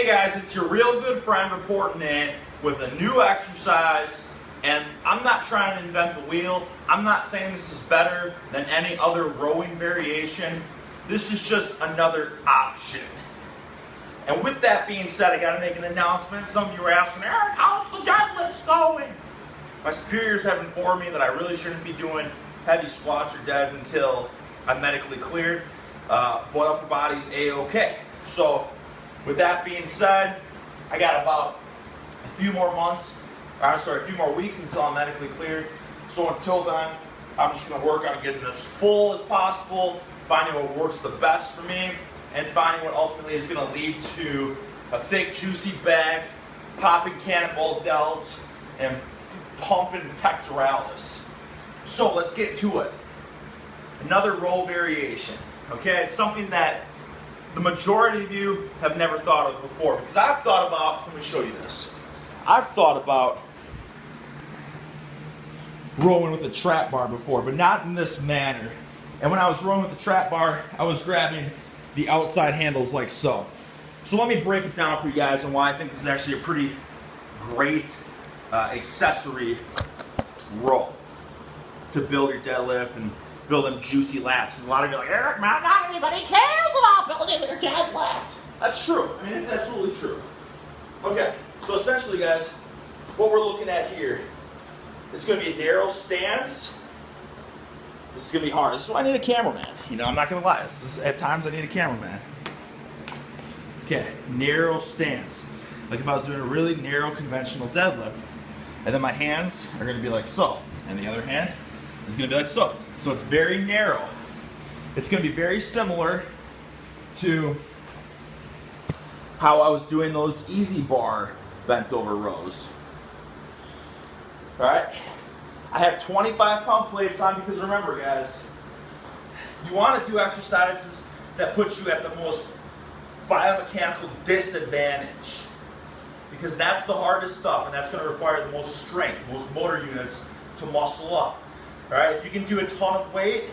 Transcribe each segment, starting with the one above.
Hey guys, it's your real good friend reporting in with a new exercise, and I'm not trying to invent the wheel. I'm not saying this is better than any other rowing variation. This is just another option. And with that being said, I gotta make an announcement. Some of you are asking, Eric, how's the deadlifts going? My superiors have informed me that I really shouldn't be doing heavy squats or deads until I'm medically cleared. But upper body's A-okay. So, with that being said, I got about a few more weeks until I'm medically cleared. So until then, I'm just gonna work on getting as full as possible, finding what works the best for me, and finding what ultimately is gonna lead to a thick, juicy bag, popping cannonball delts, and pumping pectoralis. So let's get to it. Another row variation, okay? It's something that the majority of you have never thought of before, because I've thought about, let me show you this. I've thought about rowing with a trap bar before, but not in this manner. And when I was rowing with the trap bar, I was grabbing the outside handles like so. So let me break it down for you guys and why I think this is actually a pretty great accessory row to build your deadlift and build them juicy lats. Because a lot of you are like, Eric, man, not anybody cares about building their deadlift. That's true. I mean, it's absolutely true. Okay, so essentially, guys, what we're looking at here, it's going to be a narrow stance. This is going to be hard. This is why I need a cameraman. You know, I'm not going to lie. At times, I need a cameraman. Okay, narrow stance. Like if I was doing a really narrow conventional deadlift. And then my hands are going to be like so. And the other hand is going to be like so. So it's very narrow. It's going to be very similar to how I was doing those easy bar bent over rows. All right. I have 25-pound plates on because remember, guys, you want to do exercises that put you at the most biomechanical disadvantage, because that's the hardest stuff, and that's going to require the most strength, most motor units to muscle up. All right, if you can do a ton of weight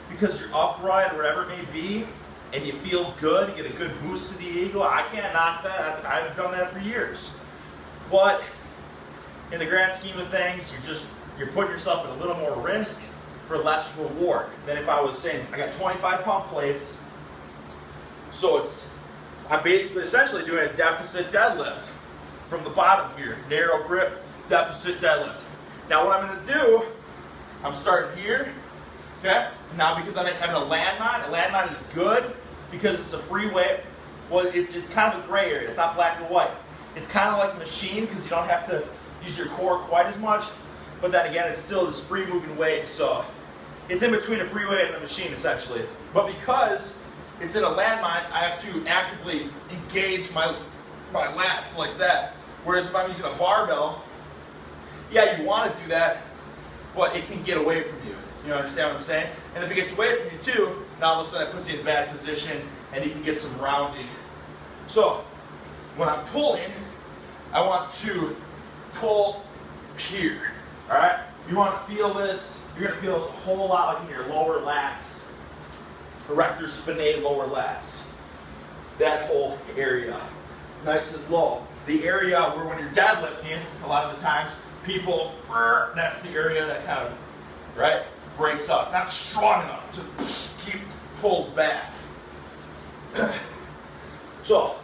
because you're upright or whatever it may be, and you feel good, you get a good boost to the ego, I can't knock that. I've done that for years. But in the grand scheme of things, you're putting yourself at a little more risk for less reward than if I was saying, I got 25-pound plates, so I'm basically essentially doing a deficit deadlift from the bottom here, narrow grip, deficit deadlift. Now what I'm going to do, I'm starting here, okay? Now because I'm having a landmine is good because it's a free weight. Well, it's kind of a gray area. It's not black or white. It's kind of like a machine because you don't have to use your core quite as much. But then again, it's still this free moving weight. So it's in between a free weight and a machine essentially. But because it's in a landmine, I have to actively engage my lats like that. Whereas if I'm using a barbell, yeah, you want to do that, but it can get away from you. You understand what I'm saying? And if it gets away from you too, now all of a sudden it puts you in a bad position and you can get some rounding. So when I'm pulling, I want to pull here. All right? You want to feel this. You're going to feel this a whole lot like in your lower lats, erector spinae lower lats. That whole area, nice and low. The area where when you're deadlifting, a lot of the times, people, that's the area that kind of, right, breaks up. Not strong enough to keep pulled back. So,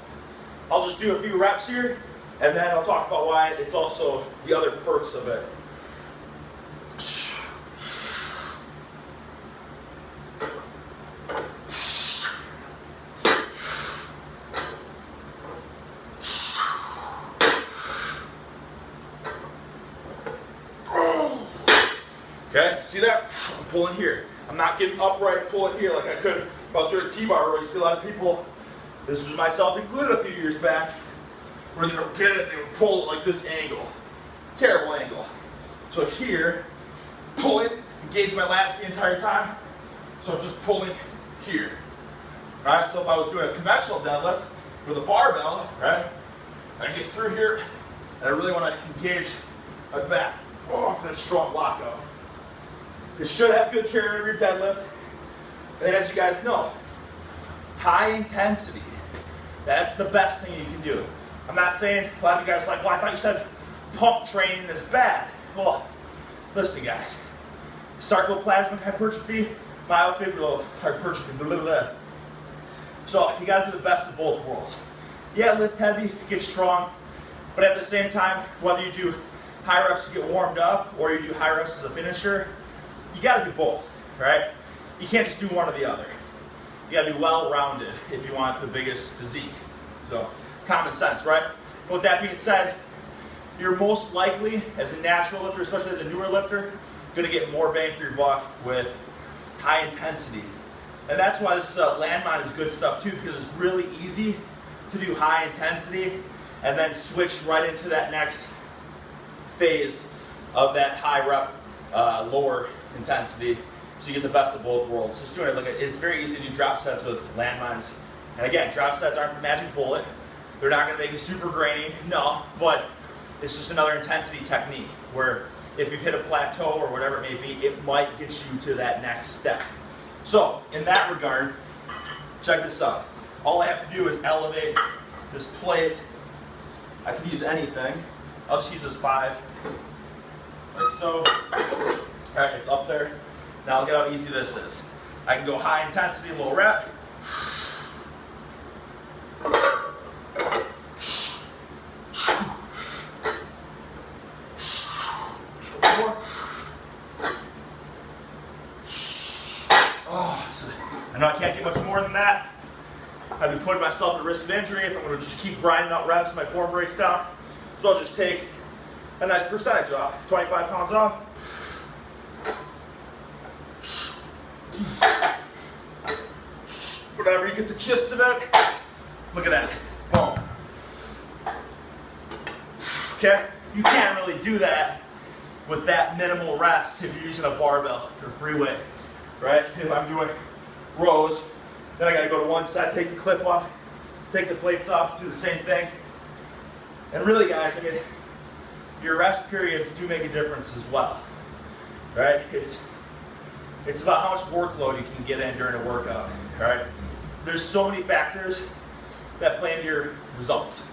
I'll just do a few reps here, and then I'll talk about why it's also the other perks of it. Okay, see that? I'm pulling here. I'm not getting upright pulling here like I could if I was doing a T-bar row. You see a lot of people, this was myself included a few years back, where they would get it, they would pull it like this angle. Terrible angle. So here, pulling, engage my lats the entire time. So I'm just pulling here. Alright, so if I was doing a conventional deadlift with a barbell, right, I get through here, and I really want to engage my back. Oh, for that strong lockout. It should have good carry over your deadlift. And as you guys know, high intensity That's the best thing you can do. I'm not saying, a lot of you guys are like, well, I thought you said pump training is bad. Well, listen guys, sarcoplasmic hypertrophy, myofibrillar hypertrophy, blah, blah, blah. So you gotta do the best of both worlds. Yeah, lift heavy, get strong, but at the same time, whether you do high reps to get warmed up or you do high reps as a finisher, you gotta do both, right? You can't just do one or the other. You gotta be well-rounded if you want the biggest physique. So, common sense, right? But with that being said, you're most likely, as a natural lifter, especially as a newer lifter, gonna get more bang for your buck with high intensity. And that's why this landmine is good stuff too, because it's really easy to do high intensity and then switch right into that next phase of that high rep, lower intensity, so you get the best of both worlds. Just doing it, like it's very easy to do drop sets with landmines. And again, drop sets aren't the magic bullet. They're not gonna make you super grainy, no, but it's just another intensity technique where if you've hit a plateau or whatever it may be, it might get you to that next step. So, in that regard, check this out. All I have to do is elevate this plate. I can use anything. I'll just use this 5, like so. All right, it's up there. Now look at how easy this is. I can go high intensity, low rep. I know I can't get much more than that. I'd be putting myself at risk of injury if I'm going to just keep grinding out reps and my form breaks down. So I'll just take a nice percentage off, 25 pounds off. Whatever, you get the gist of it. Look at that, boom. Okay, you can't really do that with that minimal rest if you're using a barbell or free weight, right? If I'm doing rows, then I gotta go to one side, take the clip off, take the plates off, do the same thing. And really guys, I mean, your rest periods do make a difference as well, right? It's about how much workload you can get in during a workout, all right? There's so many factors that play into your results.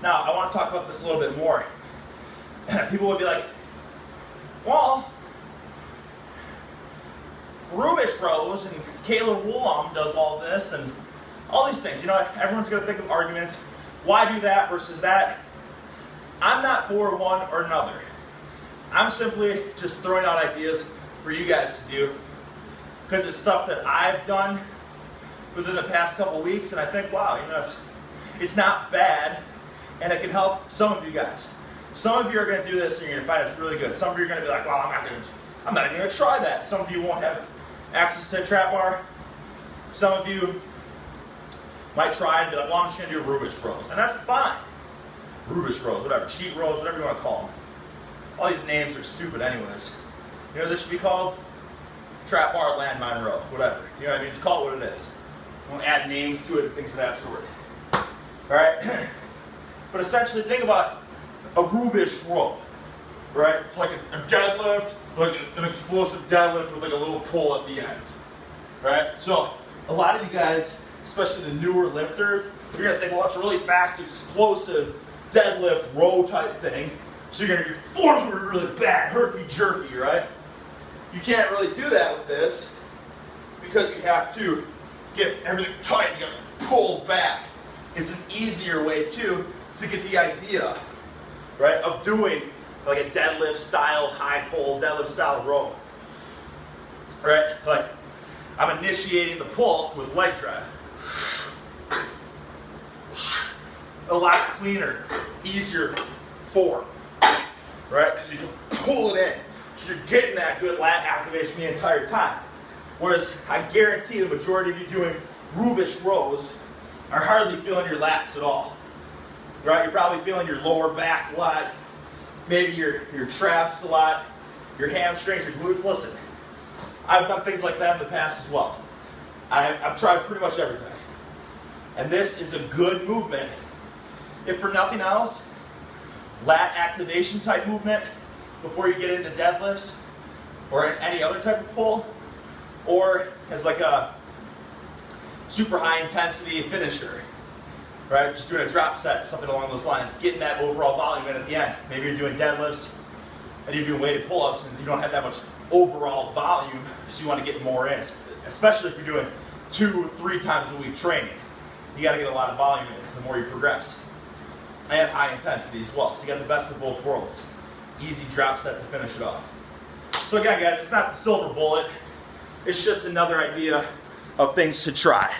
Now, I want to talk about this a little bit more. People would be like, well, Rubish Rose and Kayla Woolham does all this and all these things. You know, everyone's going to think of arguments. Why do that versus that? I'm not for one or another. I'm simply just throwing out ideas for you guys to do because it's stuff that I've done within the past couple weeks, and I think, wow, you know, it's not bad, and it can help some of you guys. Some of you are going to do this, and you're going to find it's really good. Some of you are going to be like, well, I'm not even going to try that. Some of you won't have access to a trap bar. Some of you might try and be like, well, I'm just going to do Rubish rows, and that's fine. Rubish rows, whatever, cheat rows, whatever you want to call them. All these names are stupid anyways. You know, this should be called trap bar, landmine row, whatever. You know what I mean? Just call it what it is. Don't add names to it and things of that sort. All right? But essentially, think about a Rubish row, right? It's like a deadlift, like an explosive deadlift with like a little pull at the end, right? So a lot of you guys, especially the newer lifters, you're gonna think, well, it's a really fast, explosive deadlift row type thing. So your forms are really bad, herky-jerky, right? You can't really do that with this because you have to get everything tight, you gotta pull back. It's an easier way too to get the idea, right, of doing like a deadlift style high pull, deadlift style row. Right? Like I'm initiating the pull with leg drive. A lot cleaner, easier form. Right? Because you can pull it in. So you're getting that good lat activation the entire time. Whereas I guarantee the majority of you doing Rubish rows are hardly feeling your lats at all. Right? You're probably feeling your lower back a lot, maybe your traps a lot, your hamstrings, your glutes. Listen, I've done things like that in the past as well. I've tried pretty much everything. And this is a good movement. If for nothing else, lat activation type movement before you get into deadlifts or any other type of pull, or as like a super high intensity finisher. right? Just doing a drop set, something along those lines, getting that overall volume in at the end. Maybe you're doing deadlifts and you're doing weighted pull-ups and you don't have that much overall volume, so you want to get more in, especially if you're doing 2-3 times a week training. You got to get a lot of volume in the more you progress. And high intensity as well. So you got the best of both worlds. Easy drop set to finish it off. So again, guys, it's not the silver bullet. It's just another idea of things to try.